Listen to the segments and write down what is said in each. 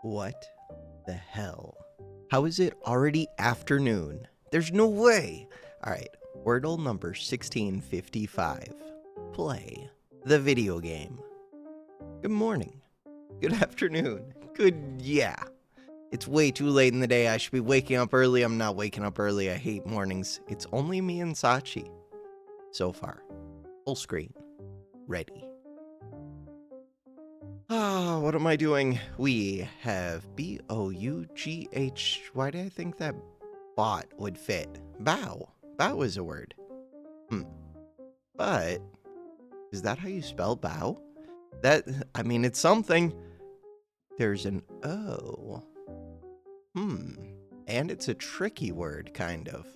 What the hell? How is it already afternoon? There's no way. All right, Wordle number 1655. Play the video game. Good morning. Good afternoon. Yeah. It's way too late in the day. I should be waking up early. I'm not waking up early. I hate mornings. It's only me and Sachi. So far. Full screen. Ready. What am I doing? We have B-O-U-G-H. Why did I think that bot would fit? Bow. Bow is a word. But, is that how you spell bow? It's something. There's an O. And it's a tricky word, kind of.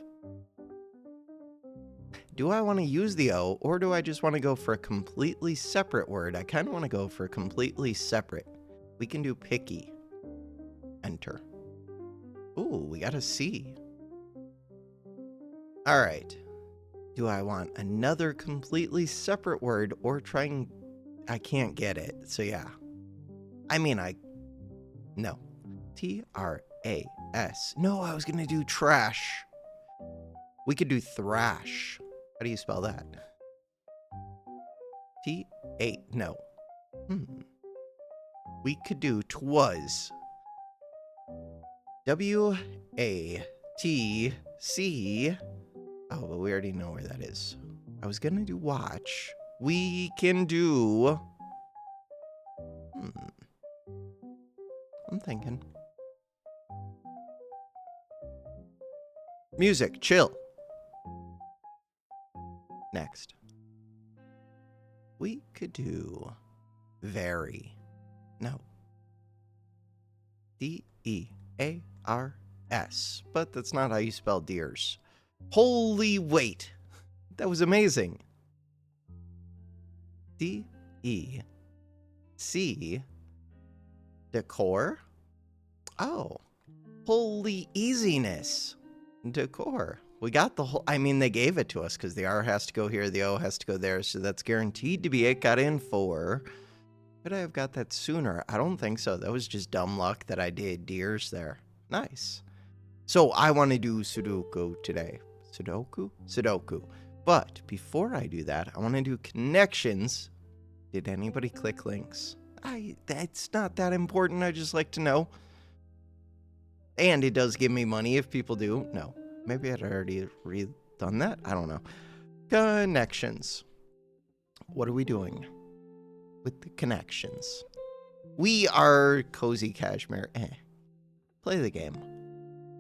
Do I want to use the O, or do I just want to go for a completely separate word? I kind of want to go for completely separate. We can do picky. Enter. Ooh, we got a C. All right. Do I want another completely separate word, or I can't get it, so yeah. No. T-R-A-S. No, I was going to do trash. We could do thrash. How do you spell that? T-8. No. We could do twas. W-A-T-C. Oh, but we already know where that is. I was going to do watch. We can do... I'm thinking. Music, chill. Next. We could do very. No. D-E-A-R-S. But that's not how you spell deers. Holy wait. That was amazing. D-E-C. Decor? Oh. Holy easiness. Decor. We got the whole... they gave it to us because the R has to go here, the O has to go there, so that's guaranteed to be it. Got in 4. Could I have got that sooner? I don't think so. That was just dumb luck that I did deers there. Nice. So I want to do Sudoku today. Sudoku. But before I do that, I want to do connections. Did anybody click links? That's not that important. I just like to know. And it does give me money if people do. No. Maybe I'd already done that. I don't know. Connections. What are we doing with the connections? We are Cozy Cashmere. Play the game.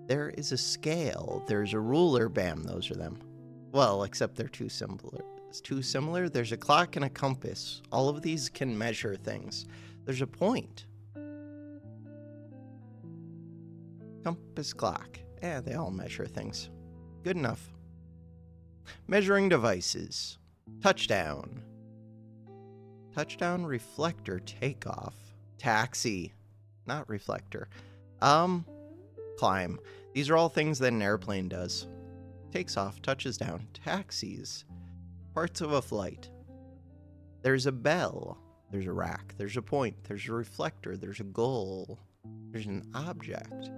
There is a scale. There's a ruler. Bam, those are them. Well, except they're too similar. It's too similar. There's a clock and a compass. All of these can measure things. There's a point. Compass, clock. They all measure things. Good enough. Measuring devices. Touchdown. Touchdown, reflector, takeoff. Taxi. Not reflector. Climb. These are all things that an airplane does. Takes off, touches down. Taxis. Parts of a flight. There's a bell. There's a rack. There's a point. There's a reflector. There's a goal. There's an object.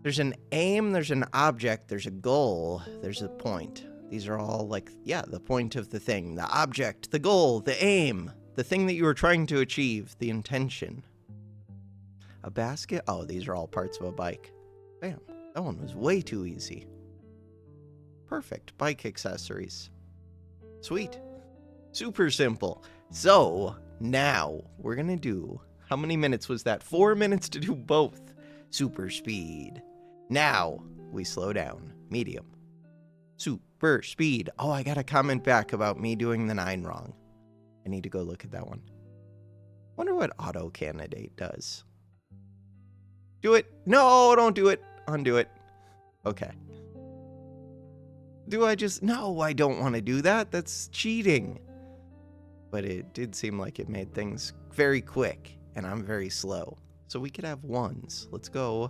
There's an aim, there's an object, there's a goal, there's a point. These are all the point of the thing, the object, the goal, the aim, the thing that you were trying to achieve, the intention. A basket, these are all parts of a bike. Bam, that one was way too easy. Perfect, bike accessories. Sweet, super simple. So, now, we're gonna do, how many minutes was that? 4 minutes to do both. Super speed. Now, we slow down. Medium. Super speed. Oh, I got a comment back about me doing the 9 wrong. I need to go look at that one. Wonder what auto candidate does. Do it. No, don't do it. Undo it. Okay. No, I don't want to do that. That's cheating. But it did seem like it made things very quick, and I'm very slow. So we could have 1s. Let's go.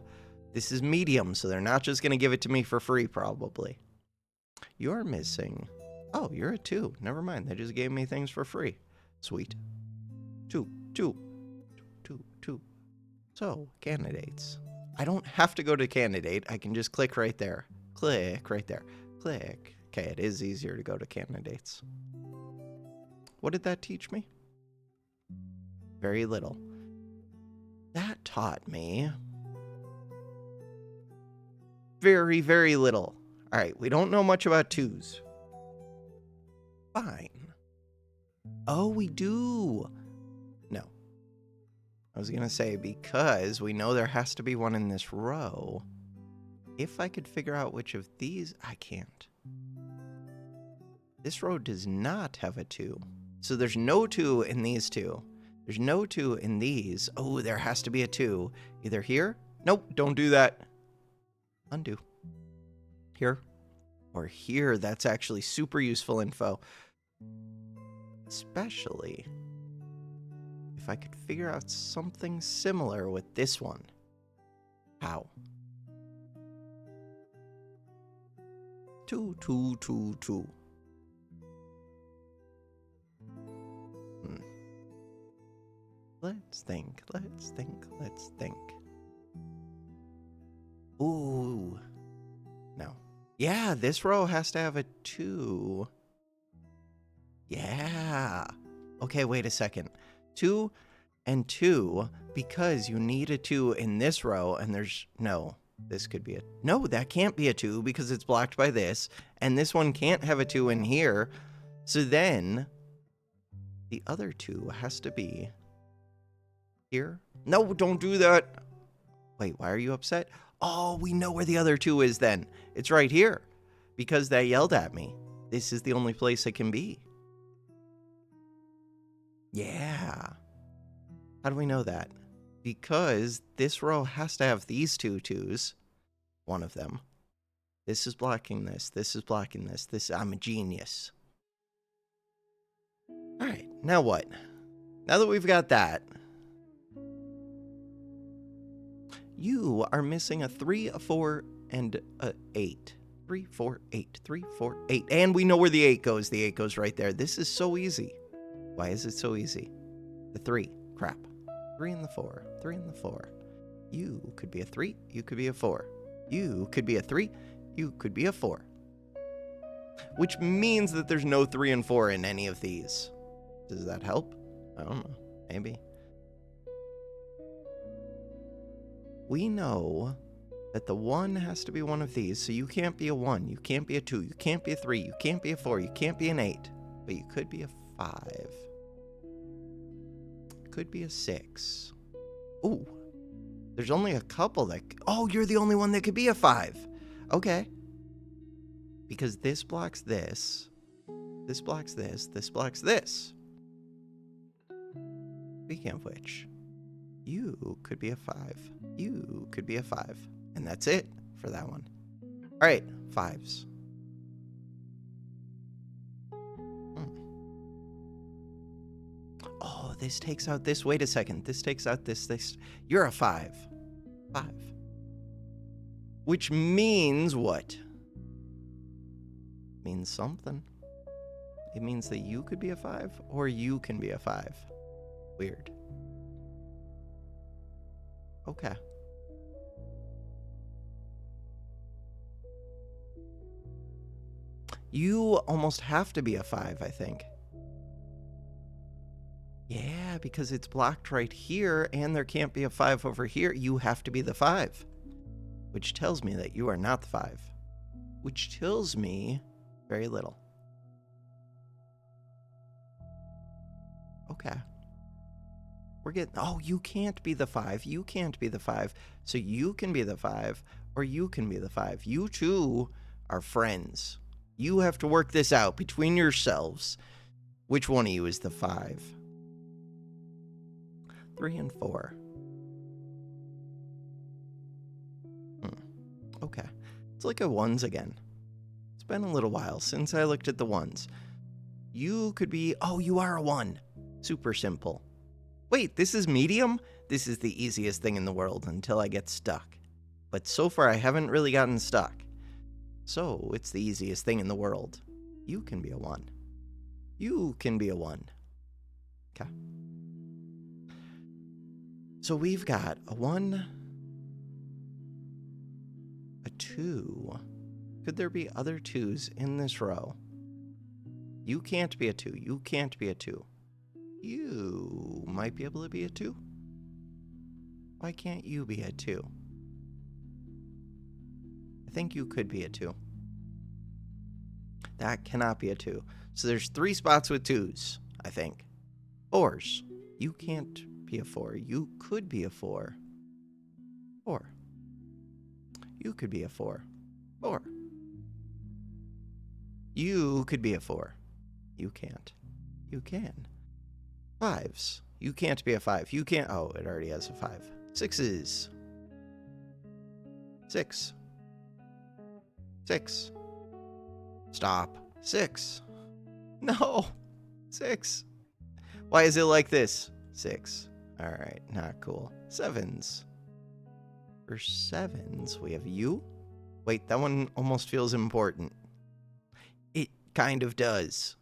This is medium, so they're not just going to give it to me for free, probably. You're missing. Oh, you're a 2. Never mind. They just gave me things for free. Sweet. 2. So, candidates. I don't have to go to candidate. I can just click right there. Click right there. Click. Okay, it is easier to go to candidates. What did that teach me? Very little. That taught me very, very little. All right, we don't know much about twos. Fine. Oh, we do. No. I was going to say, because we know there has to be one in this row, if I could figure out which of these, I can't. This row does not have a 2. So there's no 2 in these two. There's no 2 in these. Oh, there has to be a 2. Either here. Nope, don't do that. Undo. Here. Or here. That's actually super useful info. Especially if I could figure out something similar with this one. How? 2, 2, 2, 2. Let's think, let's think, let's think. Ooh. No. Yeah, this row has to have a 2. Yeah. Okay, wait a second. 2 and 2, because you need a 2 in this row, and there's... No, this could be a... No, that can't be a 2, because it's blocked by this, and this one can't have a 2 in here. So then, the other 2 has to be... Here? No, don't do that. Wait, why are you upset? Oh, we know where the other 2 is then. It's right here. Because they yelled at me. This is the only place it can be. Yeah. How do we know that? Because this row has to have these 2 2s. One of them. This is blocking this. This is blocking this. I'm a genius. Alright, now what? Now that we've got that... You are missing a 3, a 4, and a 8. 3, 4, 8. 3, 4, 8. And we know where the 8 goes. The 8 goes right there. This is so easy. Why is it so easy? The 3. Crap. 3 and the 4. 3 and the 4. You could be a 3. You could be a 4. You could be a 3. You could be a 4. Which means that there's no 3 and 4 in any of these. Does that help? I don't know. Maybe. We know that the 1 has to be one of these, so you can't be a 1, you can't be a 2, you can't be a 3, you can't be a 4, you can't be an 8, but you could be a 5. Could be a 6. Ooh, there's only a couple that... Oh, you're the only one that could be a 5. Okay. Because this blocks this, this blocks this, this blocks this. Speaking of which... You could be a 5. You could be a 5. And that's it for that one. All right, 5s. Oh, this takes out this. Wait a second. This takes out this. You're a 5. 5. Which means what? Means something. It means that you could be a 5 or you can be a 5. Weird. Okay. You almost have to be a 5, I think. Yeah, because it's blocked right here, and there can't be a 5 over here. You have to be the 5. Which tells me that you are not the 5. Which tells me very little. Okay. We're getting... Oh, you can't be the 5. You can't be the 5. So you can be the 5, or you can be the 5. You two are friends. You have to work this out between yourselves. Which one of you is the 5? 3 and 4. Okay. Let's look at 1s again. It's been a little while since I looked at the 1s. You could be... Oh, you are a 1. Super simple. Wait, this is medium? This is the easiest thing in the world until I get stuck. But so far, I haven't really gotten stuck. So, it's the easiest thing in the world. You can be a 1. You can be a 1. Okay. So we've got a 1, a 2. Could there be other 2s in this row? You can't be a 2. You can't be a 2. You might be able to be a 2. Why can't you be a 2? I think you could be a 2. That cannot be a 2. So there's 3 spots with 2s, I think. 4s. You can't be a 4. You could be a 4. 4. You could be a 4. 4. You could be a 4. You can't. You can. 5s. You can't be a 5. You can't. Oh, it already has a 5. 6s. 6. 6. Stop. 6. No. 6. Why is it like this? 6. All right. Not cool. 7s. For 7s, we have you. Wait, that one almost feels important. It kind of does.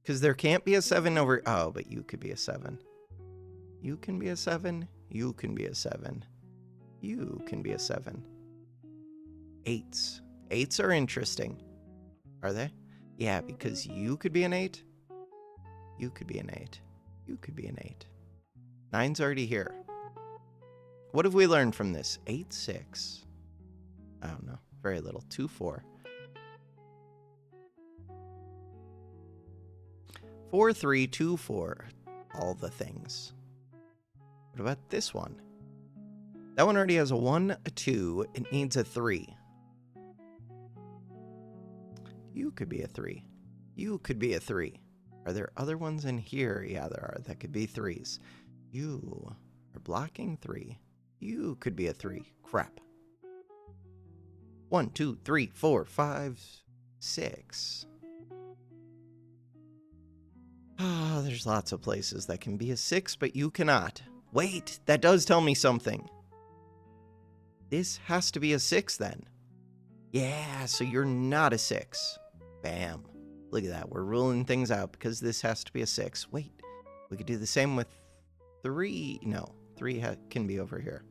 Because there can't be a 7 over... Oh, but you could be a 7. You can be a 7. You can be a 7. You can be a 7. 8s. 8s are interesting. Are they? Yeah, because you could be an 8. You could be an 8. You could be an 8. 9's already here. What have we learned from this? 8, 6. I don't know. Very little. 2, 4. 4, 3, 2, 4. All the things. What about this one? That one already has a 1, a 2. It needs a 3. You could be a 3. You could be a 3. Are there other ones in here? Yeah, there are. That could be 3s. You are blocking 3. You could be a 3. Crap. 1, 2, 3, 4, 5, 6. Ah, there's lots of places that can be a 6, but you cannot. Wait, that does tell me something. This has to be a 6 then. Yeah, so you're not a 6. Bam. Look at that. We're ruling things out because this has to be a 6. Wait, we could do the same with 3. No, 3 can be over here.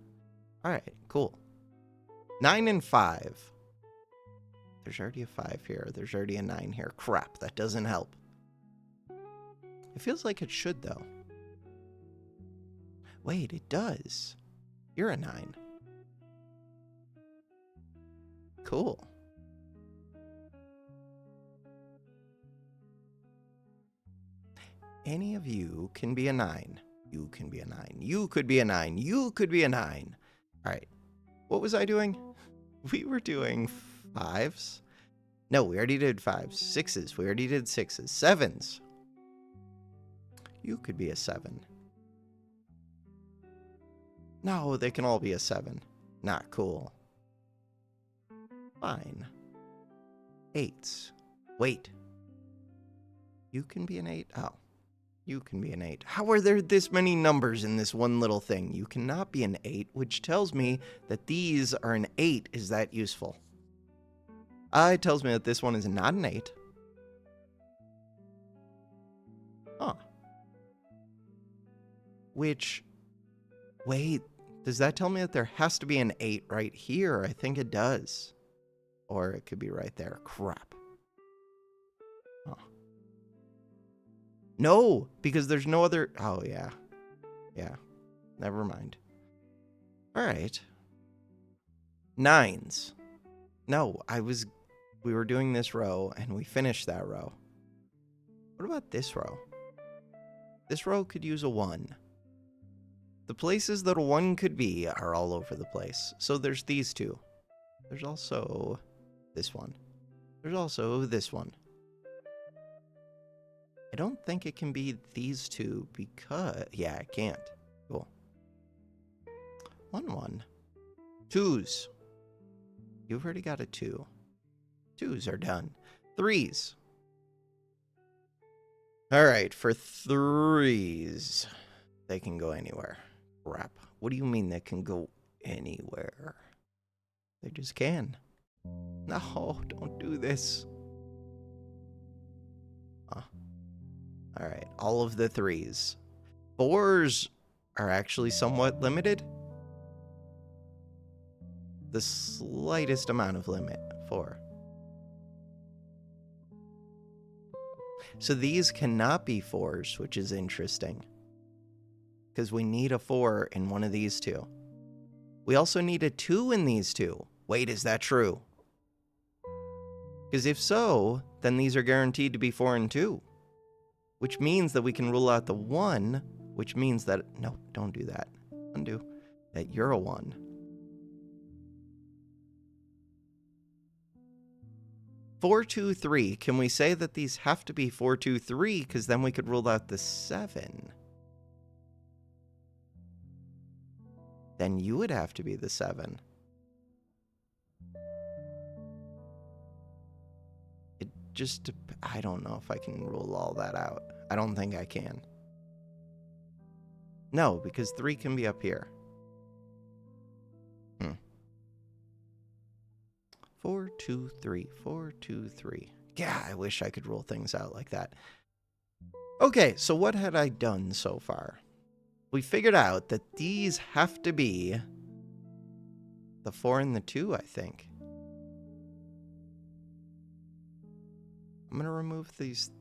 All right, cool. 9 and 5. There's already a 5 here. There's already a 9 here. Crap, that doesn't help. It feels like it should, though. Wait, it does. You're a 9. Cool. Any of you can be a 9. You can be a 9. You could be a 9. You could be a 9. All right. What was I doing? We were doing 5s. No, we already did 5s. 6s. We already did 6s. 7s. You could be a 7. No, they can all be a 7. Not cool. Fine. 8s. Wait. You can be an 8? Oh. You can be an 8. How are there this many numbers in this one little thing? You cannot be an 8, which tells me that these are an 8. Is that useful? It tells me that this one is not an 8. Huh. Which... Wait, does that tell me that there has to be an 8 right here? I think it does. Or it could be right there. Crap. Huh. No, because there's no other... Oh, yeah. Yeah. Never mind. All right. 9s. No, we were doing this row, and we finished that row. What about this row? This row could use a 1. The places that a 1 could be are all over the place. So there's these two. There's also this one. There's also this one. I don't think it can be these two because... Yeah, it can't. Cool. 1, 1. 2s. You've already got a 2. 2s are done. 3s. All right, for 3s, they can go anywhere. Crap. What do you mean they can go anywhere? They just can. No, don't do this. All right, all of the 3s. 4s are actually somewhat limited. The slightest amount of limit, 4. So these cannot be 4s, which is interesting. Because we need a 4 in one of these two. We also need a 2 in these two. Wait, is that true? Because if so, then these are guaranteed to be 4 and 2. Which means that we can rule out the 1, which means that... No, don't do that. Undo. That you're a 1. 4, 2, 3. Can we say that these have to be 4, 2, 3? Because then we could rule out the 7. Then you would have to be the 7. It just... I don't know if I can rule all that out. I don't think I can. No, because 3 can be up here. 4, 2, 3. 4, 2, 3. Yeah, I wish I could rule things out like that. Okay, so what had I done so far? We figured out that these have to be the 4 and the 2, I think. I'm going to remove these.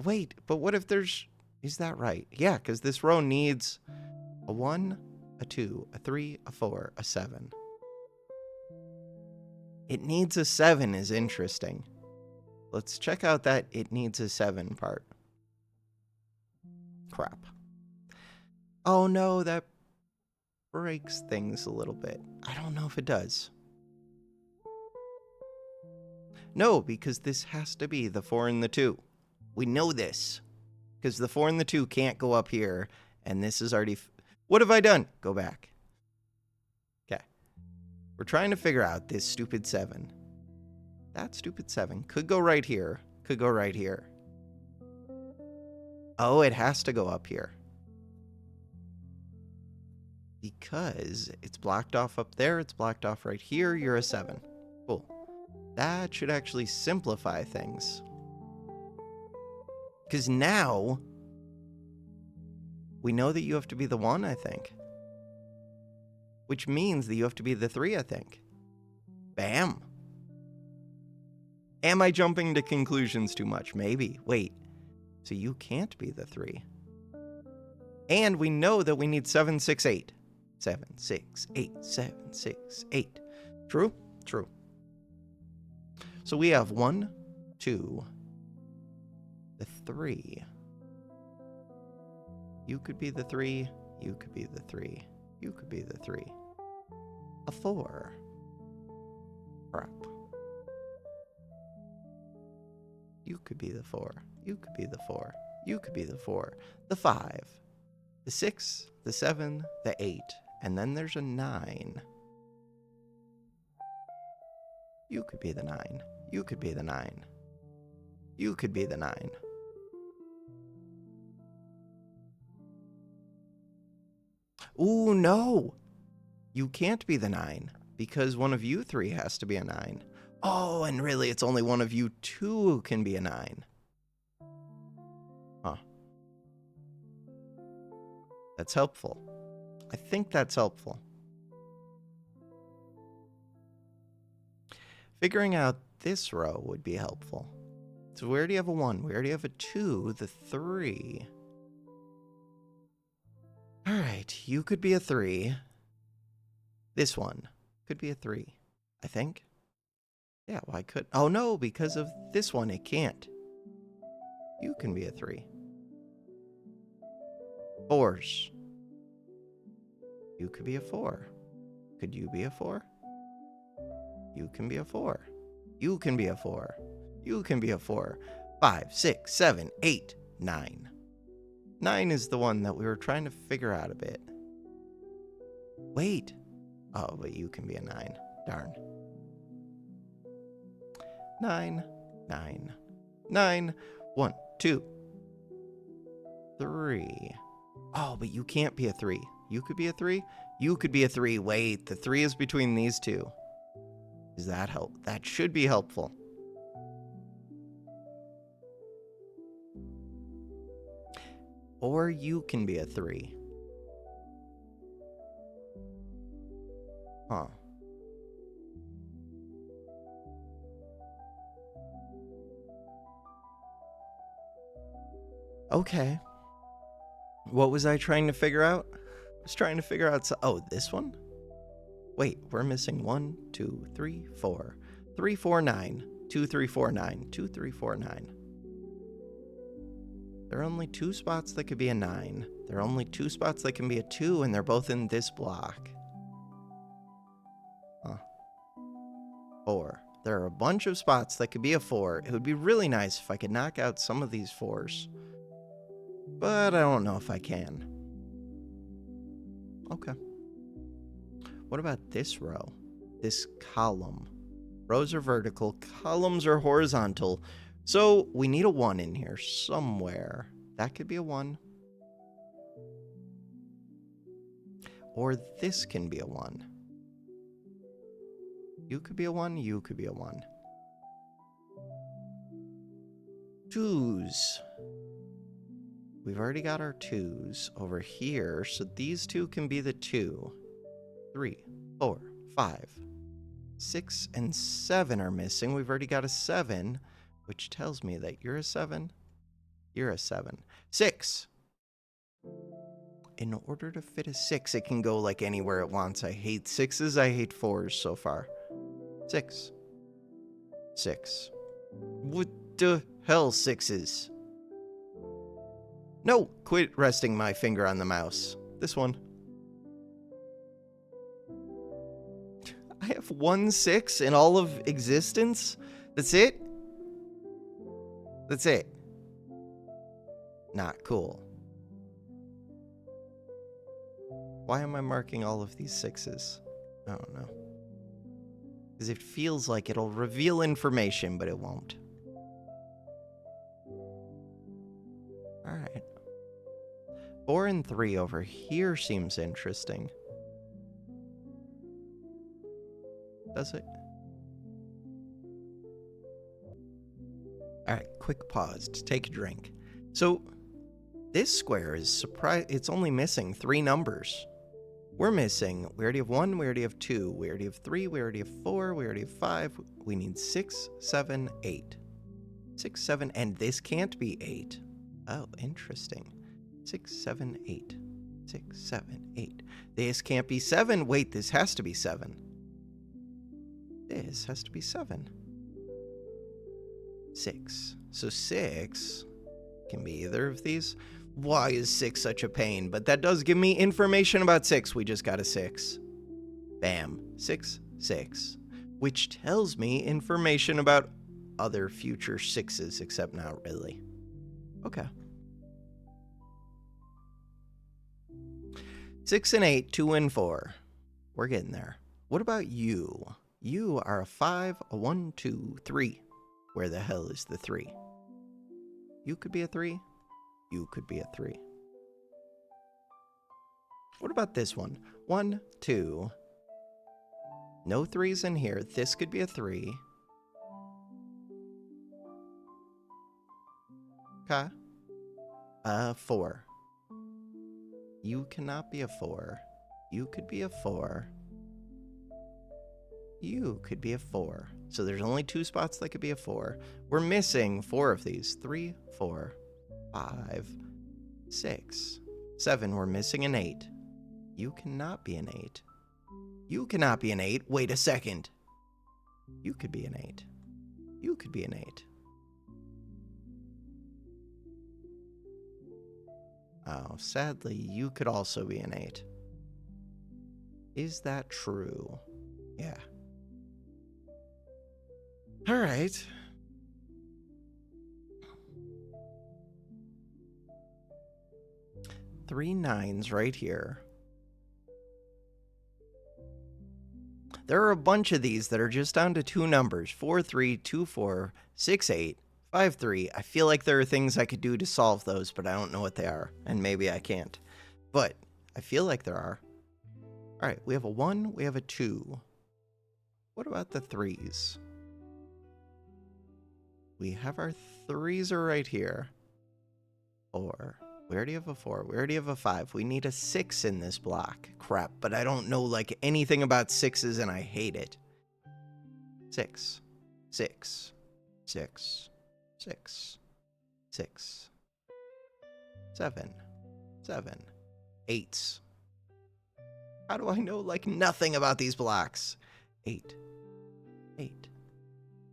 Wait, but what if there's... Is that right? Yeah, because this row needs a 1, a 2, a 3, a 4, a 7. It needs a 7 is interesting. Let's check out that it needs a 7 part. Crap. Oh no, that breaks things a little bit. I don't know if it does. No, because this has to be the 4 and the 2. We know this. Because the 4 and the 2 can't go up here, and this is already... What have I done? Go back. Okay. We're trying to figure out this stupid 7. That stupid 7 could go right here. Could go right here. Oh, it has to go up here. Because it's blocked off up there. It's blocked off right here. You're a 7. Cool. That should actually simplify things. Because now, we know that you have to be the 1, I think. Which means that you have to be the 3, I think. Bam. Am I jumping to conclusions too much? Maybe. Wait. So you can't be the 3. And we know that we need 7, 6, 8. 7, 6, 8, 7, 6, 8. True? True. So we have 1, 2, the 3. You could be the 3. You could be the 3. You could be the 3. A 4. Crap. You could be the 4. You could be the 4. You could be the 4. The 5. The 6. The 7. The 8. And then there's a 9. You could be the 9. You could be the 9. You could be the 9. Ooh, no. You can't be the 9 because one of you 3 has to be a 9. Oh, and really it's only one of you 2 who can be a 9. Huh. That's helpful. I think that's helpful. Figuring out this row would be helpful. So we already have a 1. We already have a 2. The 3. All right. You could be a 3. This one could be a 3. I think. Yeah, why could... Oh, no. Because of this one, it can't. You can be a 3. 4s. You could be a 4. Could you be a 4? You can be a 4. You can be a 4. You can be a 4. 5, 6, 7, 8, 9. 9 is the one that we were trying to figure out a bit. Wait. Oh, but you can be a 9. Darn. 9, 9, 9. 1, 2, 3. Oh, but you can't be a 3. You could be a 3? You could be a 3. Wait, the 3 is between these two. Does that help? That should be helpful. Or you can be a 3. Huh. Okay. What was I trying to figure out? I was trying to figure out... Oh, this one? Wait, we're missing 1, 2, 3, 4. 3, 4, 9. 2, 3, 4, 9. 2, 3, 4, 9. There are only 2 spots that could be a 9. There are only 2 spots that can be a 2, and they're both in this block. Huh. 4. There are a bunch of spots that could be a 4. It would be really nice if I could knock out some of these 4s. But I don't know if I can. Okay. What about this row? This column. Rows are vertical, columns are horizontal. So we need a 1 in here somewhere. That could be a 1. Or this can be a 1. You could be a 1, you could be a 1. 2s. We've already got our 2s over here, so these 2 can be the 2. 3, 4, 5, 6, and 7 are missing. We've already got a 7, which tells me that you're a 7. You're a 7. 6. In order to fit a 6, it can go like anywhere it wants. I hate 6s. I hate 4s so far. 6. 6. What the hell, 6s? No, quit resting my finger on the mouse. This one. I have 1 6 in all of existence? That's it? That's it. Not cool. Why am I marking all of these 6s? I don't know. Because it feels like it'll reveal information, but it won't. Alright. 4 and 3 over here seems interesting. Does it? Alright, quick pause to take a drink. So, this square is it's only missing 3 numbers. We already have 1, we already have 2, we already have 3, we already have 4, we already have 5. We need 6, 7, 8. 6, 7, and this can't be 8. Oh, interesting. 6, 7, 8. 6, 7, 8. This can't be 7. Wait, this has to be 7. This has to be 7. 6. So 6 can be either of these. Why is 6 such a pain? But that does give me information about 6. We just got a 6. Bam. 6, 6. Which tells me information about other future 6s, except not really. Okay. 6 and 8, 2 and 4. We're getting there. What about you? You are a 5, a 1, 2, 3. Where the hell is the 3? You could be a 3. You could be a 3. What about this one? 1, 2. No 3s in here. This could be a 3. Okay. 4. You cannot be a 4. You could be a 4. You could be a 4. So there's only 2 spots that could be a 4. We're missing 4 of these. 3, 4, 5, 6, 7. We're missing an 8. You cannot be an 8. You cannot be an 8. Wait a second. You could be an 8. You could be an 8. Oh, sadly, you could also be an 8. Is that true? Yeah. All right. Three 9s right here. There are a bunch of these that are just down to 2 numbers. 4, 3, 2, 4, 6, 8, 5, 3. I feel like there are things I could do to solve those, but I don't know what they are. And maybe I can't. But I feel like there are. All right, we have a 1, we have a 2. What about the 3s? We have our 3s are right here. 4, We already have a 4. We already have a 5. We need a 6 in this block. Crap, but I don't know like anything about 6s and I hate it. 6, 6, 6, 6, 6, 7, 7, 8s. How do I know like nothing about these blocks? 8, 8,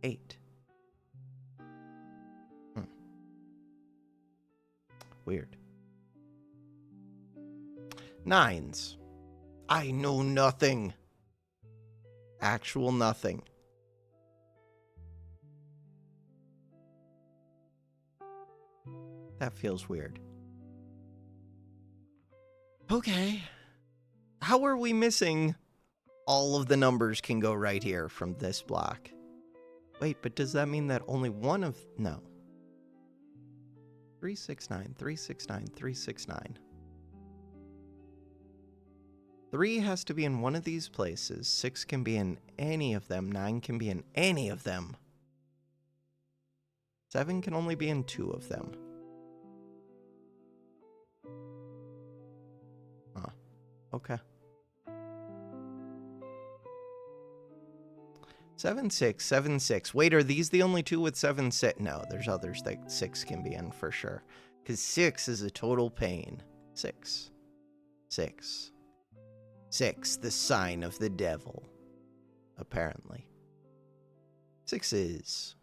8. Weird. 9s. I know nothing. Actual nothing. That feels weird. Okay. How are we missing all of the numbers can go right here from this block? Wait, but does that mean that only one of... No. 369, 369, 369. 3 has to be in one of these places. 6 can be in any of them. 9 can be in any of them. 7 can only be in 2 of them. Huh. Okay. 7, 6, 7, 6. Wait, are these the only 2 with 7, 6? No, there's others that 6 can be in for sure. Because 6 is a total pain. 6. 6. 6, the sign of the devil. Apparently. 6s.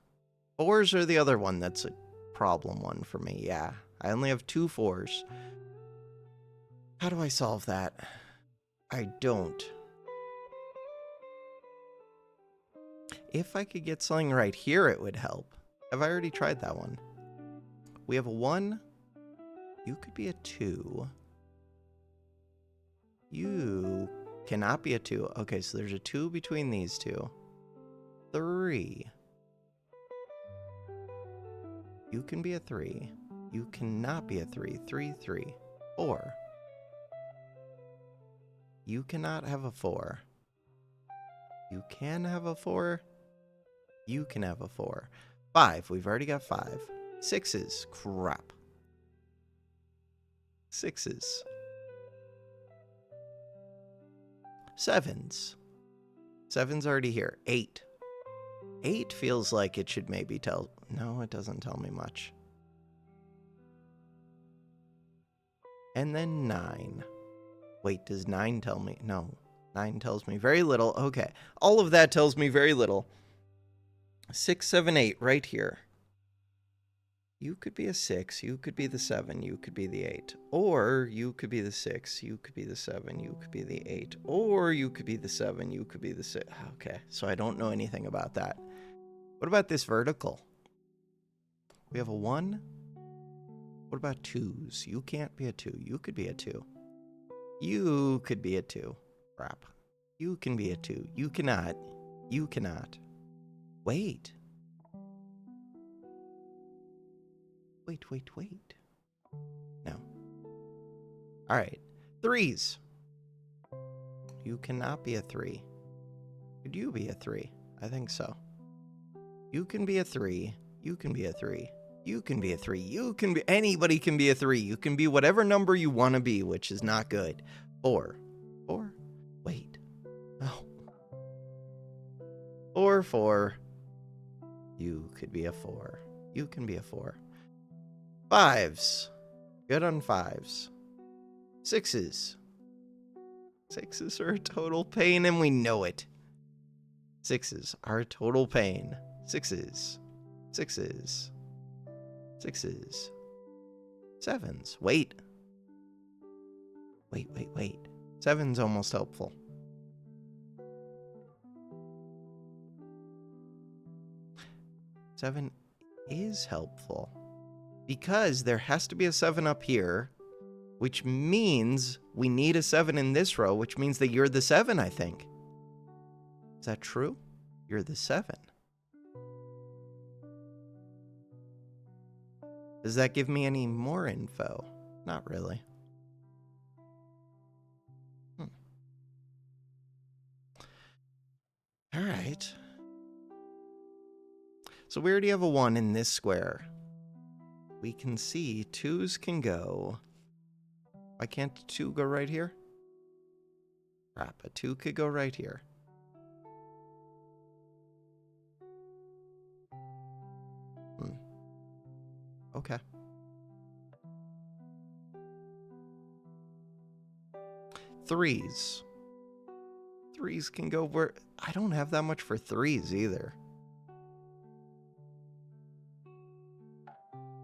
4s are the other one that's a problem one for me. Yeah, I only have 2 4s. How do I solve that? I don't. If I could get something right here, it would help. Have I already tried that one? We have a 1. You could be a 2. You cannot be a 2. Okay, so there's a 2 between these two. 3. You can be a 3. You cannot be a 3. 3, 3. 4. You cannot have a 4. You can have a 4. You can have a 4. 5. We've already got 5. 6s. Crap. 6s. 7s. 7's already here. 8. 8 feels like it should maybe tell... No, it doesn't tell me much. And then 9. Wait, does 9 tell me? No. 9 tells me very little. Okay. All of that tells me very little. 6, 7, 8 right here. You could be a 6. You could be the 7. You could be the 8. Or you could be the 6. You could be the 7. You could be the 8. Or you could be the 7. You could be the 6. Okay. So I don't know anything about that. What about this vertical? We have a 1. What about 2s? You can't be a 2. You could be a 2. You could be a 2. Crap. You can be a 2. You cannot. You cannot. Wait. Wait. No. All right. 3s. You cannot be a 3. Could you be a 3? I think so. You can be a 3. You can be a 3. You can be a 3. You can be... Anybody can be a 3. You can be whatever number you want to be, which is not good. 4. 4. Wait. Oh. 4, 4. You could be a 4. You can be a 4. 5s. Good on 5s. 6s. 6s are a total pain, and we know it. 6s are a total pain. 6s. 6s. 6s. 7s. Wait. 7's almost helpful. 7 is helpful. Because there has to be a 7 up here, which means we need a 7 in this row, which means that you're the 7, I think. Is that true? You're the 7. Does that give me any more info? Not really. All right. So we already have a 1 in this square. we can see 2s can go. Why can't 2 go right here? Crap, a 2 could go right here. Okay. 3s. 3s can go where... I don't have that much for 3s either.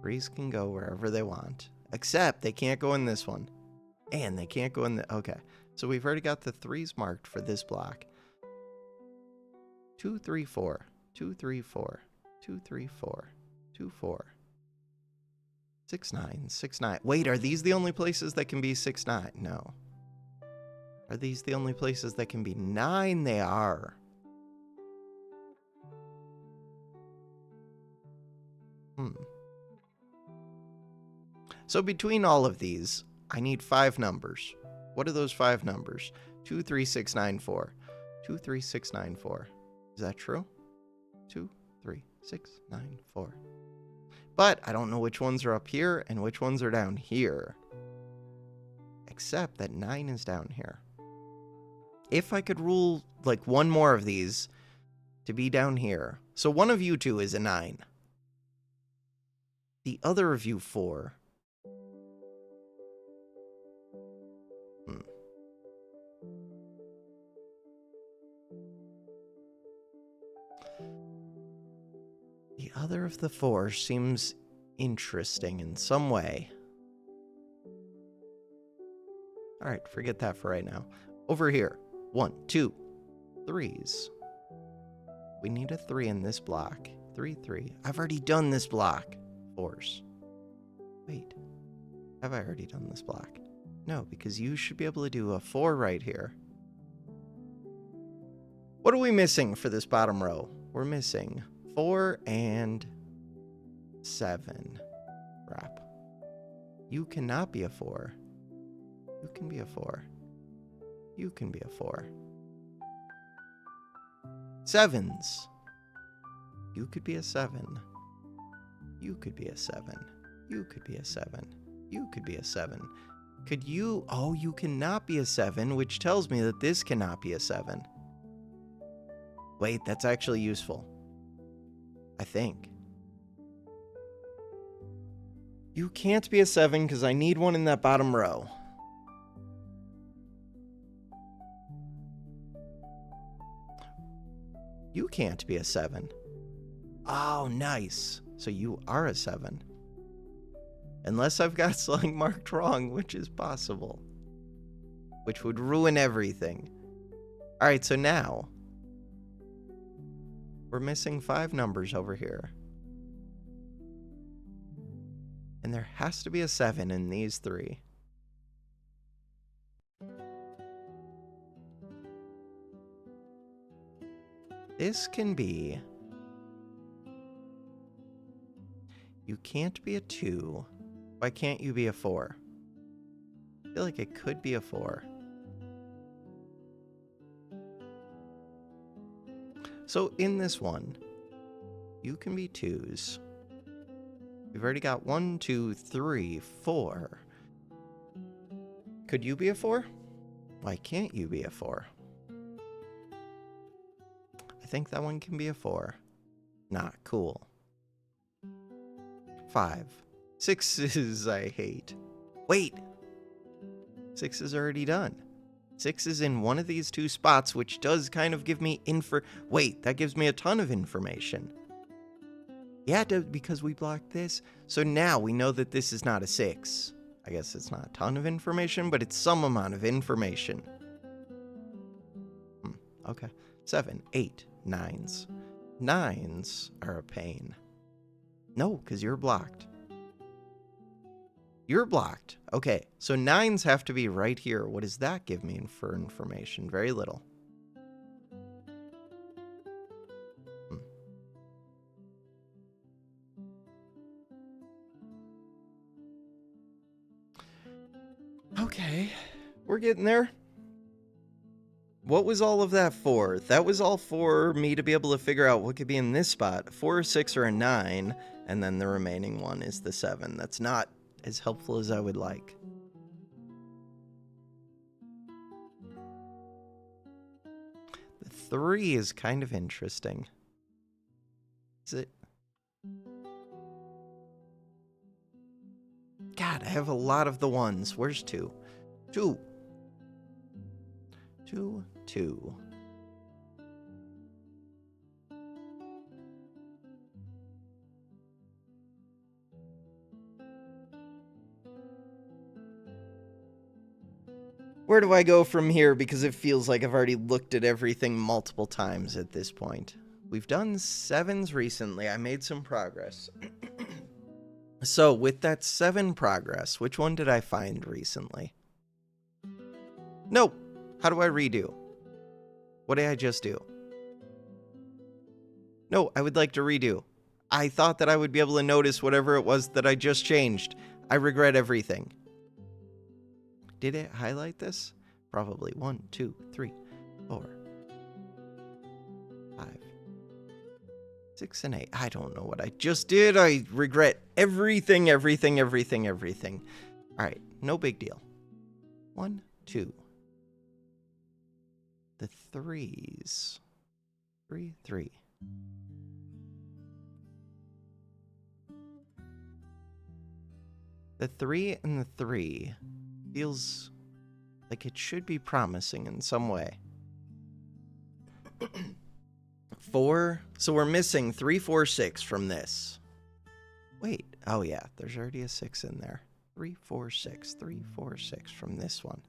3s can go wherever they want. Except they can't go in this one. And they can't go in the... Okay. So we've already got the 3s marked for this block. 2, 3, 4. 2, 3, 4. 2, 3, 4. 2, 4. 6, 9. 6, 9. Wait, are these the only places that can be 6, 9? No. Are these the only places that can be 9? They are. So between all of these, I need 5 numbers. What are those 5 numbers? 2, 3, 6, 9, 4. 2, 3, 6, 9, 4. Is that true? 2, 3, 6, 9, 4. But I don't know which ones are up here and which ones are down here. Except that 9 is down here. If I could rule like one more of these to be down here. So one of you 2 is a 9. The other of you 4. The other of the 4 seems interesting in some way. Alright, forget that for right now. Over here. 1, 2, 3s. We need a 3 in this block. 3, 3. I've already done this block. 4s. Wait. Have I already done this block? No, because you should be able to do a 4 right here. What are we missing for this bottom row? We're missing 4 and 7. Crap. You cannot be a 4. You can be a 4. You can be a 4. 7s. You could be a 7. You could be a 7. You could be a 7. You could be a 7. Could you... Oh, you cannot be a 7, which tells me that this cannot be a 7. Wait, that's actually useful. I think. You can't be a 7 because I need one in that bottom row. You can't be a 7. Oh, nice. So you are a 7. Unless I've got something marked wrong, which is possible. Which would ruin everything. Alright, so now we're missing 5 numbers over here. And there has to be a 7 in these 3. This can be... You can't be a 2. Why can't you be a 4? I feel like it could be a 4. So in this one, you can be 2s. We've already got 1, 2, 3, 4. Could you be a 4? Why can't you be a 4? I think that one can be a 4. Not cool. 5. 6s I hate. Wait! 6 is already done. 6 is in one of these 2 spots, which does kind of give me Wait, that gives me a ton of information. Yeah, it does, because we blocked this. So now we know that this is not a 6. I guess it's not a ton of information, but it's some amount of information. Okay. 7, 8, 9s. 9s are a pain. No, because you're blocked. You're blocked. Okay, so 9s have to be right here. What does that give me for information? Very little. Okay, we're getting there. What was all of that for? That was all for me to be able to figure out what could be in this spot. 4, 6, or a 9. And then the remaining one is the 7. That's not as helpful as I would like. The 3 is kind of interesting. Is it? God, I have a lot of the ones. Where's 2? 2. 2, 2. Where do I go from here? Because it feels like I've already looked at everything multiple times at this point. We've done 7s recently. I made some progress. So with that 7 progress, which one did I find recently? No. How do I redo? What did I just do? No, I would like to redo. I thought that I would be able to notice whatever it was that I just changed. I regret everything. Did it highlight this? Probably. 1, 2, 3, 4, 5, 6, and 8. I don't know what I just did. I regret everything. All right, no big deal. 1, 2. The 3s. 3, 3. The 3 and the 3 feels like it should be promising in some way. 4. So we're missing 3, 4, 6 from this. Wait. Oh, yeah. There's already a 6 in there. 3, 4, 6. 3, 4, 6 from this one.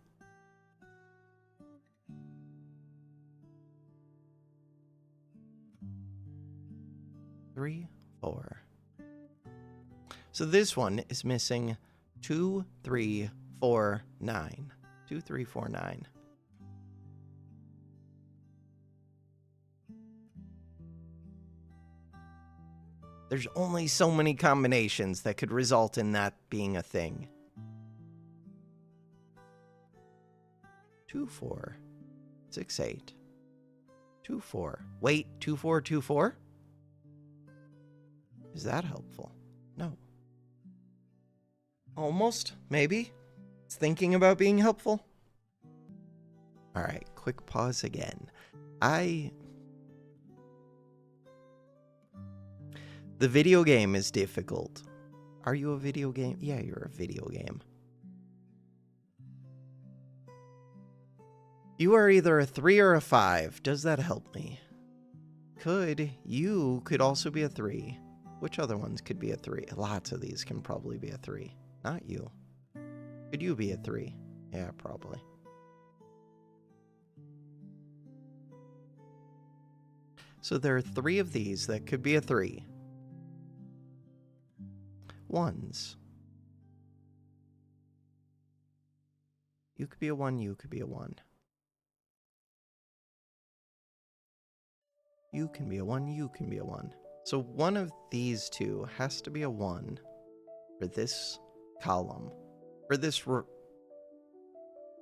Three, 4. So this one is missing 2, 3, 4, 9. 2, 3, 4, 9. There's only so many combinations that could result in that being a thing. 2, 4, 6, 8. 2, 4. Wait, 2, 4, 2, 4? Is that helpful? No. Almost, maybe. It's thinking about being helpful. All right, quick pause again. The video game is difficult. Are you a video game? Yeah, you're a video game. You are either a 3 or a 5. Does that help me? You could also be a 3. Which other ones could be a 3? Lots of these can probably be a 3. Not you. Could you be a 3? Yeah, probably. So there are 3 of these that could be a 3. 1s. You could be a 1, you could be a 1. You can be a 1, you can be a 1. So one of these 2 has to be a 1 for this column. For this row.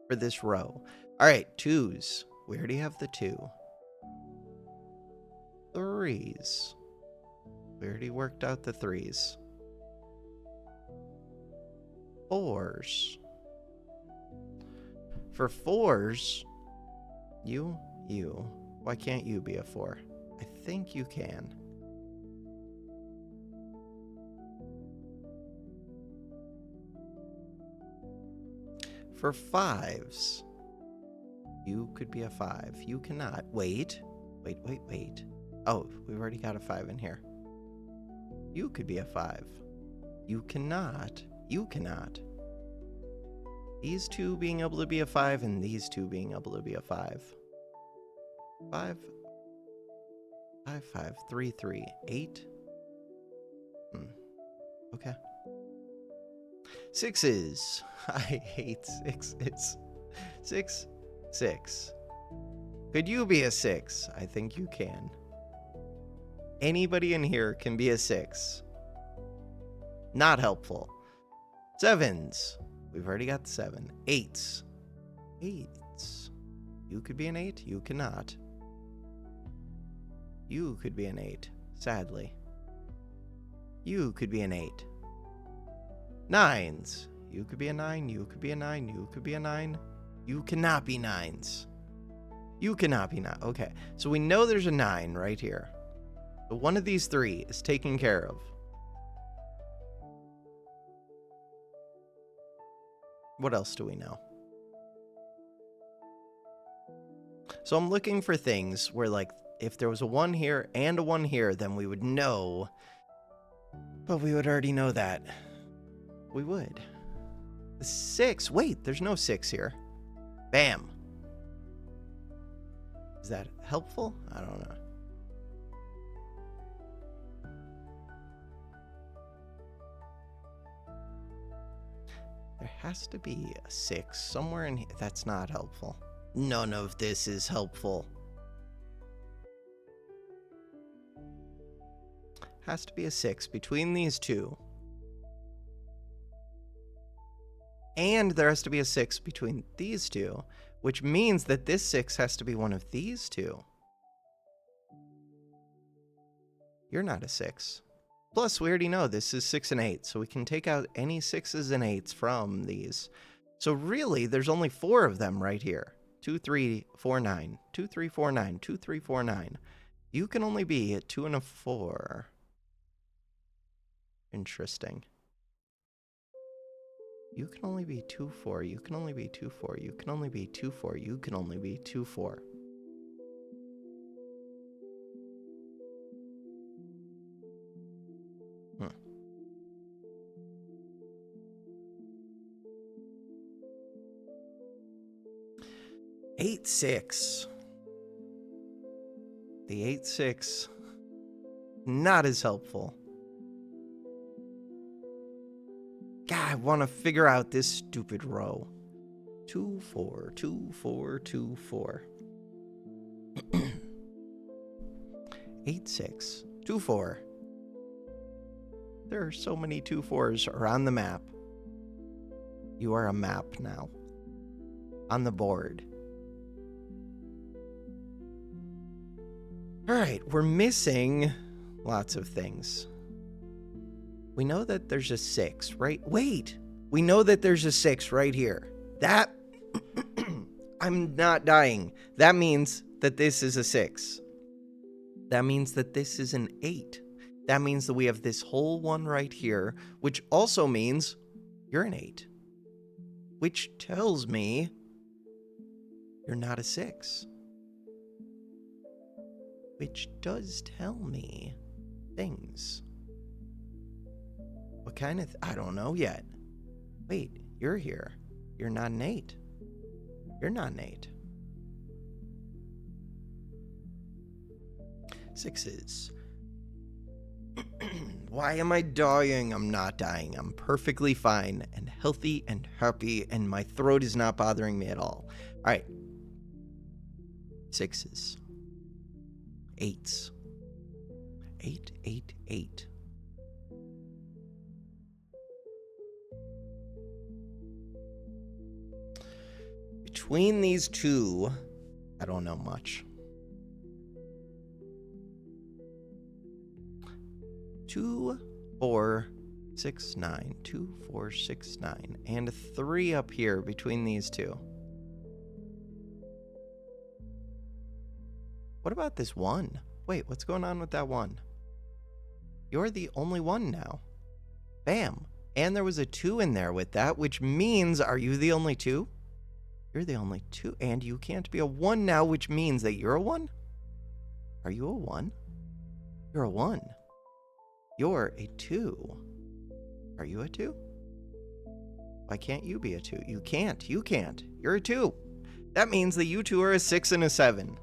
All right, 2s. We already have the 2. 3s. We already worked out the 3s. 4s. For 4s, you. Why can't you be a 4? I think you can. For 5s, you could be a 5. You cannot. Wait. Oh, we've already got a 5 in here. You could be a 5. You cannot. These 2 being able to be a 5 and these 2 being able to be a 5. 5, 3, 3, 8. Okay. 6s. I hate 6s. 6, 6. Could you be a 6? I think you can. Anybody in here can be a 6. Not helpful. 7s. We've already got the 7. 8s. 8s. You could be an 8. You cannot. You could be an 8. Sadly. You could be an 8. 9s. You could be a 9. You could be a 9. You could be a 9. You cannot be 9s. You cannot be 9. Okay, so we know there's a 9 right here. So one of these 3 is taken care of. What else do we know? So I'm looking for things where, like, if there was a 1 here and a 1 here, then we would know. But we would already know that. We would. The 6. Wait, there's no 6 here. Bam. Is that helpful? I don't know. There has to be a 6 somewhere in here. That's not helpful. None of this is helpful. Has to be a 6 between these two. And there has to be a 6 between these two, which means that this 6 has to be one of these two. You're not a 6. Plus, we already know this is 6 and 8, so we can take out any 6s and 8s from these. So really, there's only 4 of them right here. 2, 3, 4, 9. 2, 3, 4, 9. 2, 3, 4, 9. You can only be a 2 and a 4. Interesting. You can only be 2, 4. You can only be 2, 4. You can only be 2, 4. You can only be 2, 4. Hmm. Eight, 6. The 8, 6. Not as helpful. God, I want to figure out this stupid row. 2, 4, 2, 4, 2, 4. 8, 6, 2, 4. There are so many 2, 4s around the map. You are a map now. On the board. Alright, we're missing lots of things. We know that there's a 6, right? Wait! We know that there's a 6 right here. That... I'm not dying. That means that this is a 6. That means that this is an 8. That means that we have this whole one right here, which also means you're an 8. Which tells me you're not a 6. Which does tell me things. What kind of... I don't know yet. Wait, you're here. You're not an 8. You're not an 8. 6s. Why am I dying? I'm not dying. I'm perfectly fine and healthy and happy, and my throat is not bothering me at all. All right. 6s. 8s. 8, 8, 8. Between these two, I don't know much. 2, 4, 6, 9. 2, 4, 6, 9. And a 3 up here between these two. What about this 1? Wait, what's going on with that 1? You're the only 1 now. Bam. And there was a 2 in there with that, which means, are you the only 2? You're the only 2, and you can't be a 1 now, which means that you're a 1? Are you a 1? You're a 1. You're a 2. Are you a 2? Why can't you be a 2? You can't. You can't. You're a 2. That means that you two are a 6 and a 7.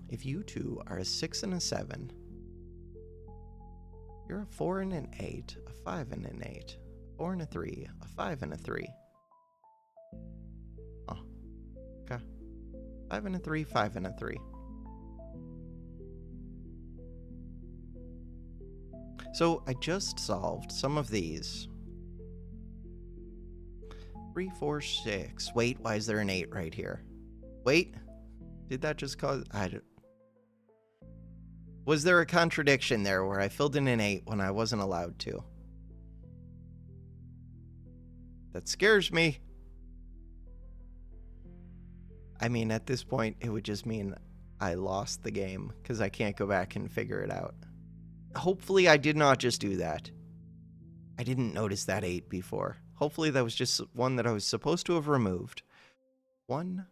If you two are a 6 and a 7, you're a 4 and an 8, a 5 and an 8, a 4 and a 3, a 5 and a 3. Oh, okay. 5 and a 3, 5 and a 3. So I just solved some of these. 3, 4, 6. Wait, why is there an 8 right here? Wait, did that just cause... Was there a contradiction there where I filled in an 8 when I wasn't allowed to? That scares me. I mean, at this point, it would just mean I lost the game because I can't go back and figure it out. Hopefully, I did not just do that. I didn't notice that 8 before. Hopefully, that was just one that I was supposed to have removed. 1,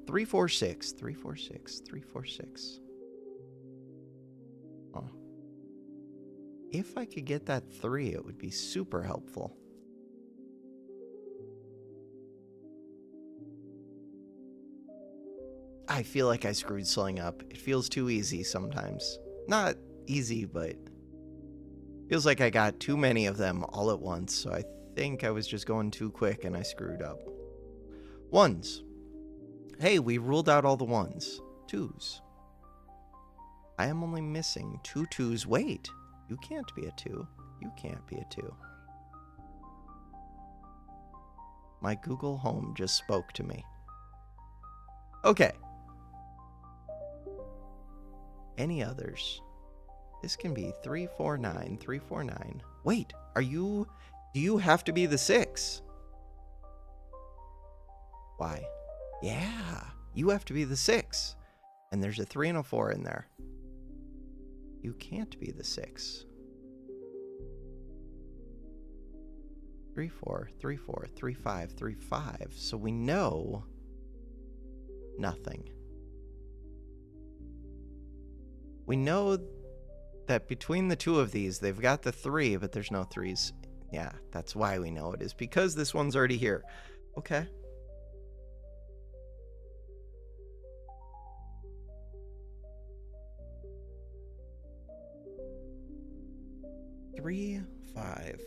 3, 4, 6. 3, 4, 6. 3, 4, 6. Oh. If I could get that 3, it would be super helpful. I feel like I screwed something up. It feels too easy sometimes. Not easy, but feels like I got too many of them all at once, so I think I was just going too quick and I screwed up. 1s. Hey, we ruled out all the 1s. 2s. I am only missing 2 2s. Wait, you can't be a 2. You can't be a 2. My Google Home just spoke to me. Okay. Any others? This can be 3, 4, 9, 3, 4, 9. Wait, do you have to be the 6? Why? Yeah, you have to be the 6. And there's a 3 and a 4 in there. You can't be the 6. 3, 4, 3, 4, 3, 5, 3, 5. So we know nothing. We know that between the 2 of these, they've got the 3, but there's no 3s. Yeah, that's why we know it is, because this one's already here. Okay. Three, 5.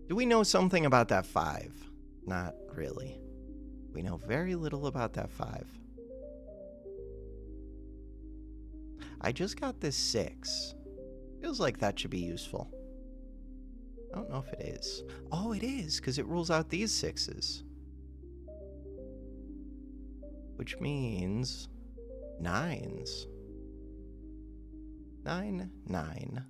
Do we know something about that 5? Not really. We know very little about that 5. I just got this 6. Feels like that should be useful. I don't know if it is. Oh, it is, because it rules out these 6s. Which means 9s. 9, 9.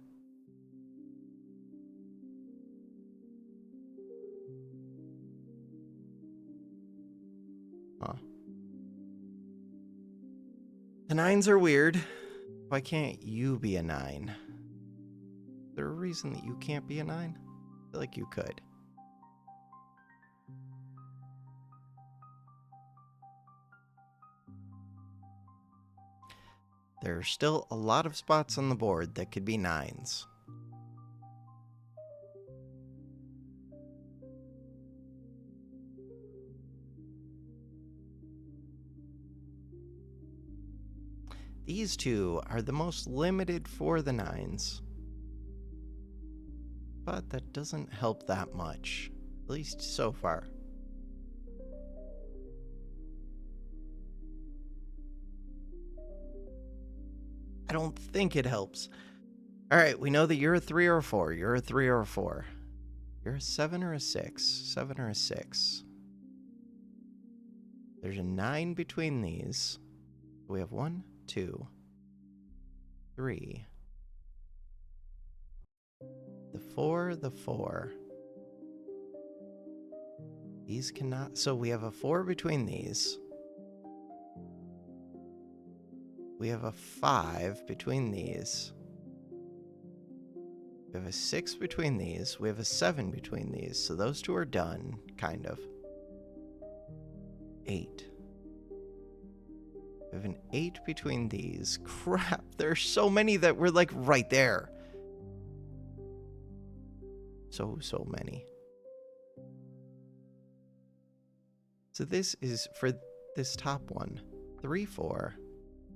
Huh. The 9s are weird. Why can't you be a 9? Is there a reason that you can't be a 9? I feel like you could. There are still a lot of spots on the board that could be 9s. These 2 are the most limited for the 9s. But that doesn't help that much, at least so far. I don't think it helps. All right, we know that you're a 3 or a 4. You're a 3 or a 4. You're a 7 or a 6. 7 or a 6. There's a 9 between these. We have 1, 2, 3. The 4, the 4. These cannot... So we have a 4 between these. We have a 5 between these. We have a 6 between these. We have a 7 between these. So those 2 are done, kind of. 8. We have an 8 between these. Crap, there's so many that we're like right there. So many. So this is for this top one. 3, 4,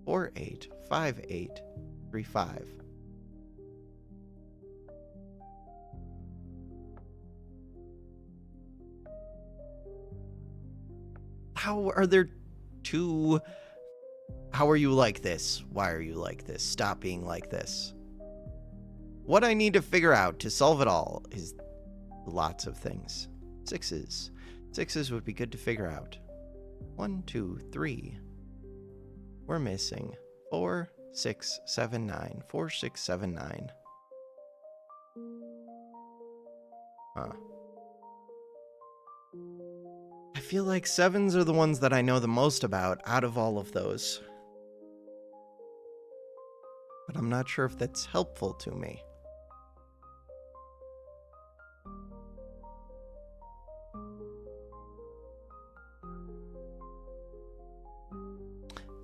4, 8, 5, 8, 3, 5. How are there 2? How are you like this? Why are you like this? Stop being like this. What I need to figure out to solve it all is lots of things. 6s. 6s would be good to figure out. 1, 2, 3. We're missing 4, 6, 7, 9. 4, 6, 7, 9. Huh. I feel like 7s are the ones that I know the most about out of all of those. But I'm not sure if that's helpful to me.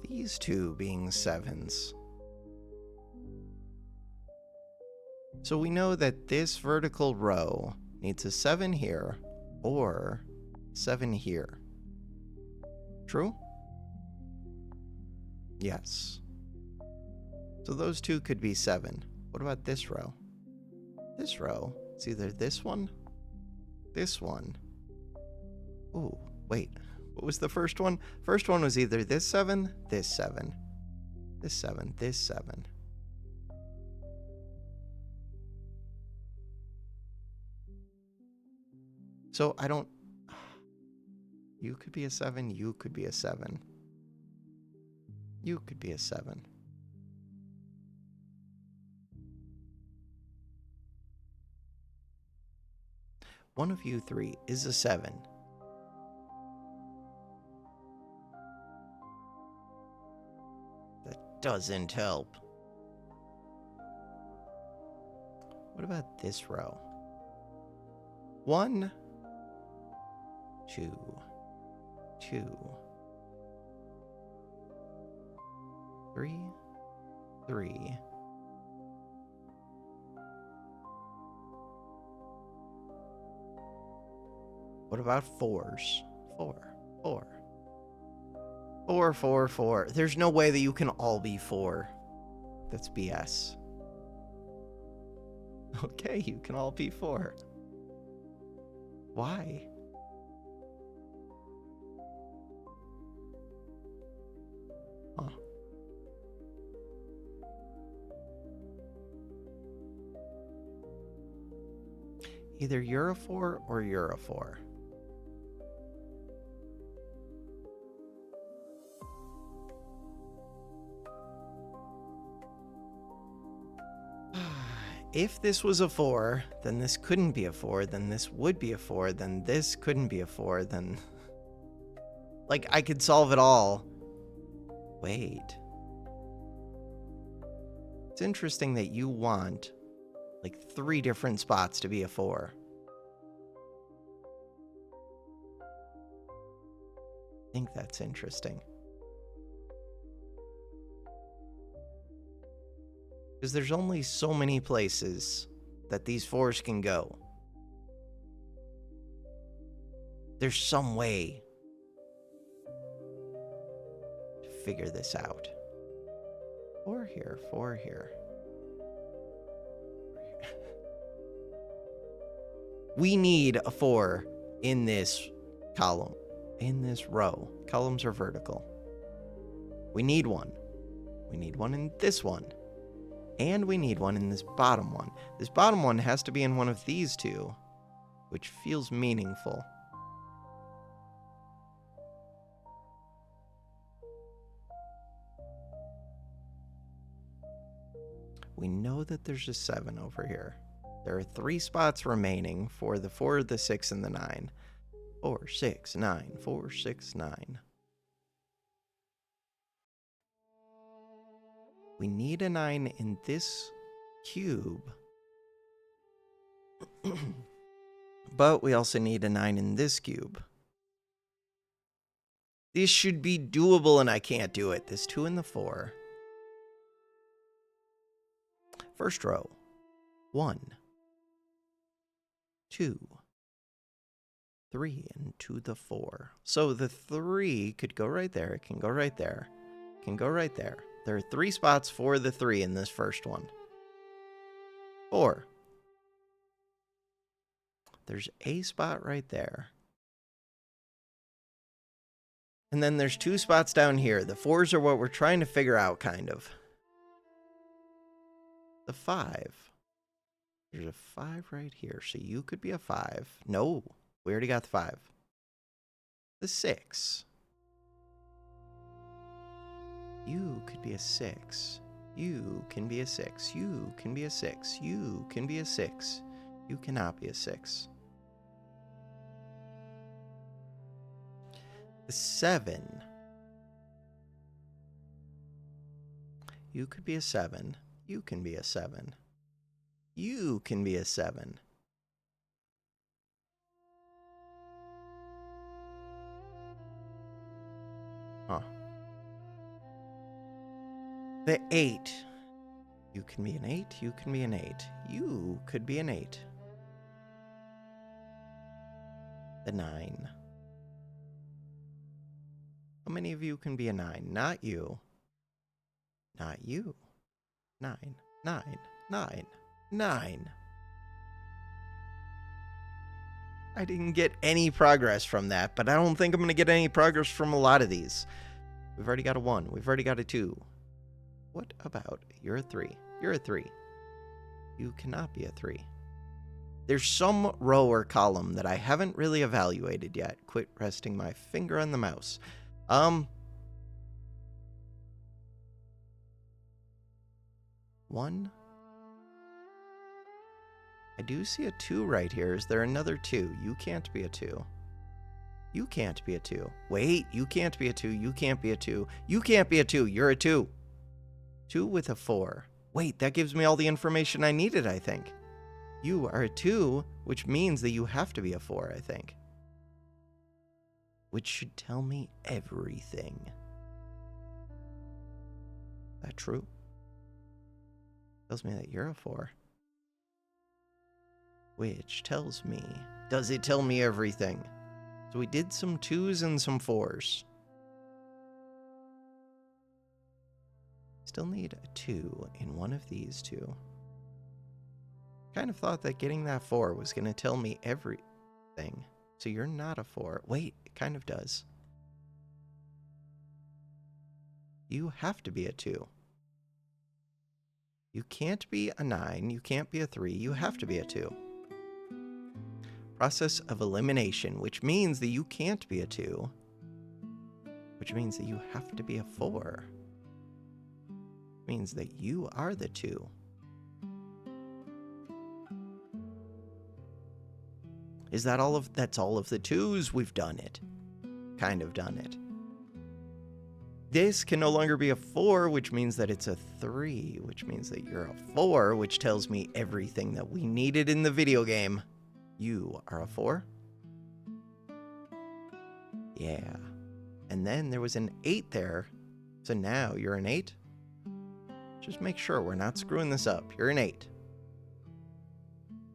These two being 7s. So we know that this vertical row needs a 7 here or 7 here. True? Yes. So those two could be 7. What about this row? This row, it's either this one. Ooh, wait. What was the first one? First one was either this 7, this 7. This 7, this 7. So I don't... You could be a 7, you could be a 7. You could be a 7. One of you three is a 7. That doesn't help. What about this row? 1, 2, 2, 3, 3. What about 4s? 4, 4. 4, 4, 4. There's no way that you can all be 4. That's BS. Okay, you can all be 4. Why? Huh. Either you're a 4 or you're a 4. If this was a 4, then this couldn't be a 4, then this would be a 4, then this couldn't be a 4, then... Like, I could solve it all. Wait. It's interesting that you want, like, 3 different spots to be a 4. I think that's interesting. Because there's only so many places that these 4s can go. There's some way to figure this out. 4 here, 4 here. We need a 4 in this column, in this row. Columns are vertical. We need one. We need one in this one. And we need one in this bottom one. This bottom one has to be in one of these two, which feels meaningful. We know that there's a 7 over here. There are 3 spots remaining for the 4, the 6, and the 9. 4, 6, 9, 4, 6, 9. We need a 9 in this cube. But we also need a 9 in this cube. This should be doable, and I can't do it. This 2 and the 4. First row. 1, 2, 3, and to the 4. So the 3 could go right there. It can go right there. It can go right there. There are 3 spots for the 3 in this first one. 4. There's a spot right there. And then there's 2 spots down here. The 4s are what we're trying to figure out, kind of. The 5. There's a 5 right here. So you could be a 5. No, we already got the 5. The 6. You could be a 6. You can be a 6. You can be a 6. You can be a 6. You cannot be a 6. The 7. You could be a 7. You can be a 7. You can be a 7. Huh. The 8. You can be an 8. You can be an 8. You could be an 8. The 9. How many of you can be a 9? Not you. Not you. 9. 9. 9. 9. I didn't get any progress from that, but I don't think I'm going to get any progress from a lot of these. We've already got a 1. We've already got a 2. What about you're a 3? You're a 3. You cannot be a 3. There's some row or column that I haven't really evaluated yet. Quit resting my finger on the mouse. 1. I do see a 2 right here. Is there another 2? You can't be a 2. You can't be a 2. Wait, you can't be a 2. You can't be a 2. You can't be a 2. You're a 2. 2 with a 4. Wait, that gives me all the information I needed, I think. You are a 2, which means that you have to be a 4, I think. Which should tell me everything. Is that true? Tells me that you're a 4. Which tells me... Does it tell me everything? So we did some 2s and some 4s. Still need a 2 in one of these two. Kind of thought that getting that 4 was going to tell me everything. So you're not a 4. Wait, it kind of does. You have to be a 2. You can't be a 9. You can't be a 3. You have to be a 2. Process of elimination, which means that you can't be a 2. Which means that you have to be a 4. Means that you are the 2. Is that all of... That's all of the 2s? We've done it. Kind of done it. This can no longer be a 4, which means that it's a 3, which means that you're a 4, which tells me everything that we needed in the video game. You are a 4? Yeah. And then there was an 8 there. So now you're an 8? Just make sure we're not screwing this up. You're an 8.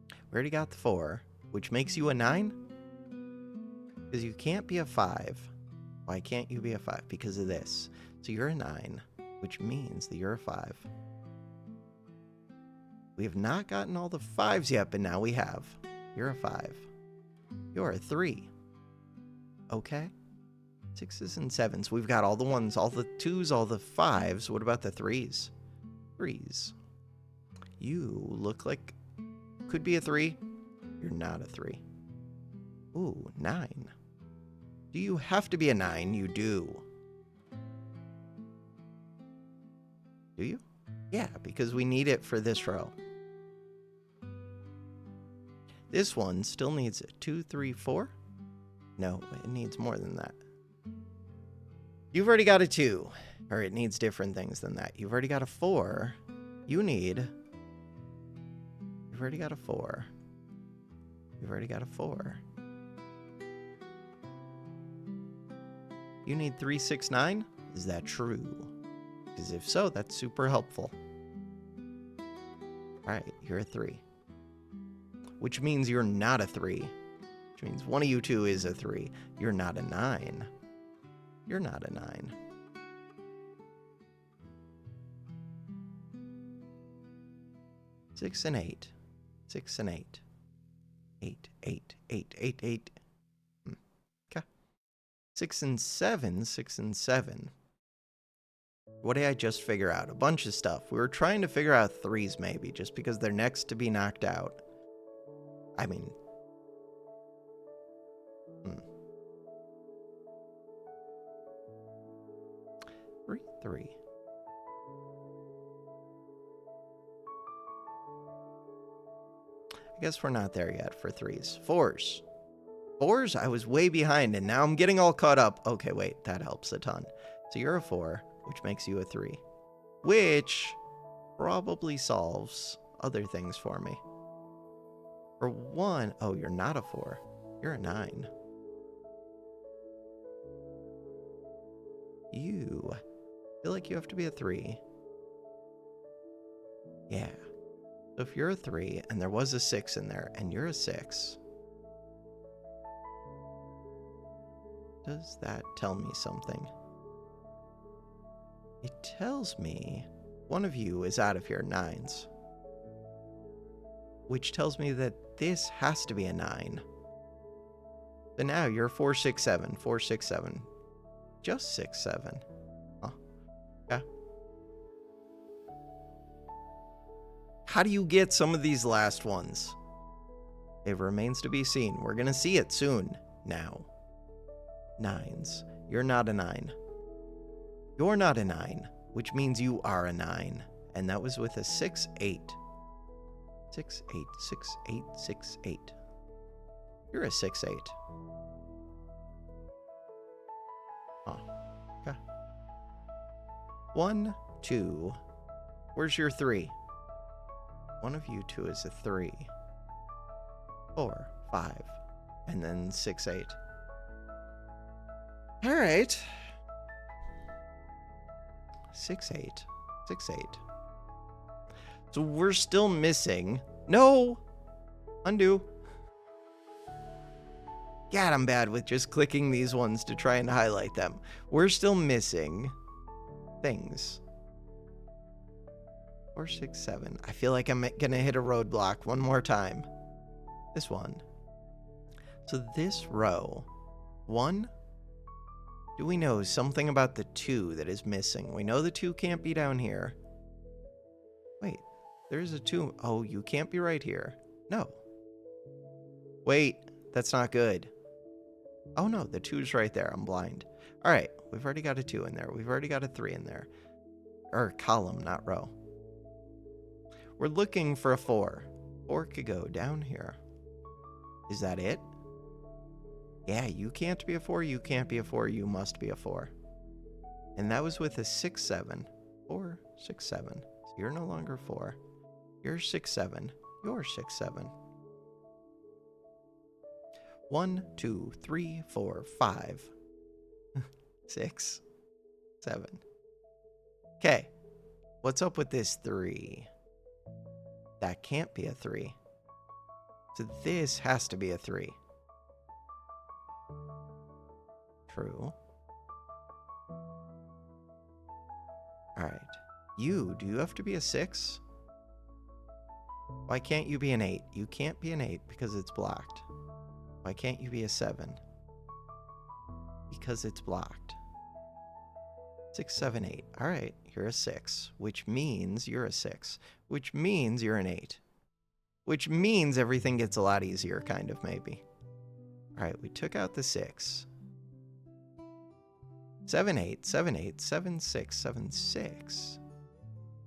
We already got the 4, which makes you a 9? Because you can't be a 5. Why can't you be a 5? Because of this. So you're a 9, which means that you're a 5. We have not gotten all the 5s yet, but now we have. You're a 5. You're a 3. Okay. 6s and 7s. We've got all the 1s, all the 2s, all the 5s. What about the 3s? 3s. You look like... Could be a 3. You're not a 3. Ooh, 9. Do you have to be a 9? You do. Do you? Yeah, because we need it for this row. This one still needs a 2, 3, 4. No, it needs more than that. You've already got a 2. Or it needs different things than that. You've already got a 4. You need... You've already got a 4. You've already got a 4. You need 3, 6, 9? Is that true? Because if so, that's super helpful. Alright, you're a 3. Which means you're not a 3. Which means one of you two is a 3. You're not a 9. You're not a 9. Six and 8. 6 and 8. 8, 8, 8, 8, 8. Okay. 6 and 7. 6 and 7. What did I just figure out? A bunch of stuff. We were trying to figure out 3s maybe, just because they're next to be knocked out. I mean... 3, 3. I guess we're not there yet for 3s. 4s. 4s, I was way behind, and now I'm getting all caught up. Okay, wait, that helps a ton. So you're a 4, which makes you a 3. Which probably solves other things for me. For 1, oh, you're not a 4. You're a 9. You feel like you have to be a 3. Yeah. So if you're a 3 and there was a 6 in there and you're a 6, does that tell me something? It tells me one of you is out of here, 9s. Which tells me that this has to be a 9. So now you're 4, 6, 7, 4, 6, 7. Just 6, 7. Huh. Yeah. How do you get some of these last ones? It remains to be seen. We're going to see it soon. Now. 9s. You're not a 9. You're not a 9, which means you are a 9. And that was with a 6, 8. 6, 8, 6, 8, 6, 8. You're a 6, 8. Huh. Okay. 1, 2. Where's your 3? One of you two is a 3. 4, 5. And then 6, 8. All right. 6, 8. 6, 8. So we're still missing. No! Undo. God, I'm bad with just clicking these ones to try and highlight them. We're still missing things. 4, 6, 7. I feel like I'm going to hit a roadblock one more time. This one. So this row. 1. Do we know something about the 2 that is missing? We know the 2 can't be down here. Wait, there's a 2. Oh, you can't be right here. No. Wait, that's not good. Oh no, the 2's right there. I'm blind. All right, we've already got a 2 in there. We've already got a 3 in there. Or column, not row. We're looking for a 4. 4 could go down here. Is that it? Yeah, you can't be a 4, you can't be a 4, you must be a 4. And that was with a 6, 7. 4, 6, 7. So you're no longer 4. You're 6, 7. You're 6, 7. 1, 2, 3, 4, 5. 6, 7. Okay. What's up with this 3? That can't be a 3. So this has to be a 3. True. Alright. Do you have to be a 6? Why can't you be an 8? You can't be an 8 because it's blocked. Why can't you be a 7? Because it's blocked. 6, 7, 8. Alright, you're a 6, which means you're a 6, which means you're an 8. Which means everything gets a lot easier, kind of, maybe. Alright, we took out the 6. 7, 8, 7, 8, 7, 6, 7, 6.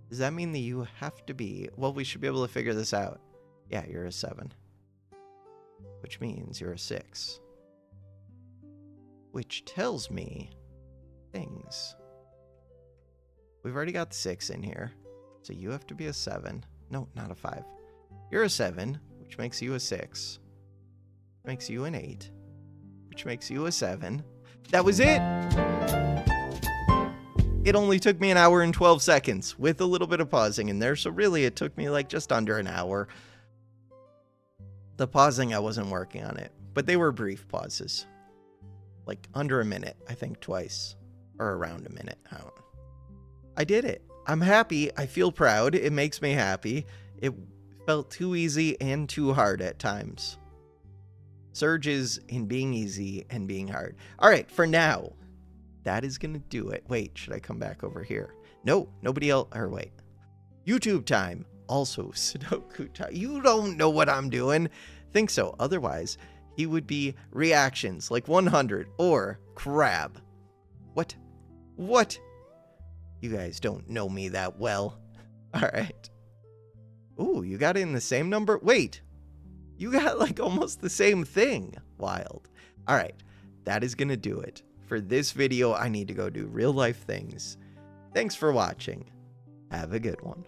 Does that mean that you have to be... Well, we should be able to figure this out. Yeah, you're a 7. Which means you're a 6. Which tells me things. We've already got the 6 in here. So you have to be a 7. No, not a 5. You're a 7, which makes you a 6. Makes you an 8. Which makes you a 7. That was it! It only took me 1 hour and 12 seconds with a little bit of pausing in there, so really it took me like just under an hour. The pausing, I wasn't working on it, but they were brief pauses. Like under a minute, I think twice, or around a minute. I did it. I'm happy. I feel proud. It makes me happy. It felt too easy and too hard at times. Surges in being easy and being hard. All right, for now, that is going to do it. Wait, should I come back over here? No, nobody else. Or wait. YouTube time. Also, Sudoku time. You don't know what I'm doing. Think so. Otherwise, he would be reactions like 100 or crab. What? What? You guys don't know me that well. All right. Ooh, you got it in the same number? Wait. You got like almost the same thing. Wild. All right, that is gonna do it. For this video, I need to go do real life things. Thanks for watching. Have a good one.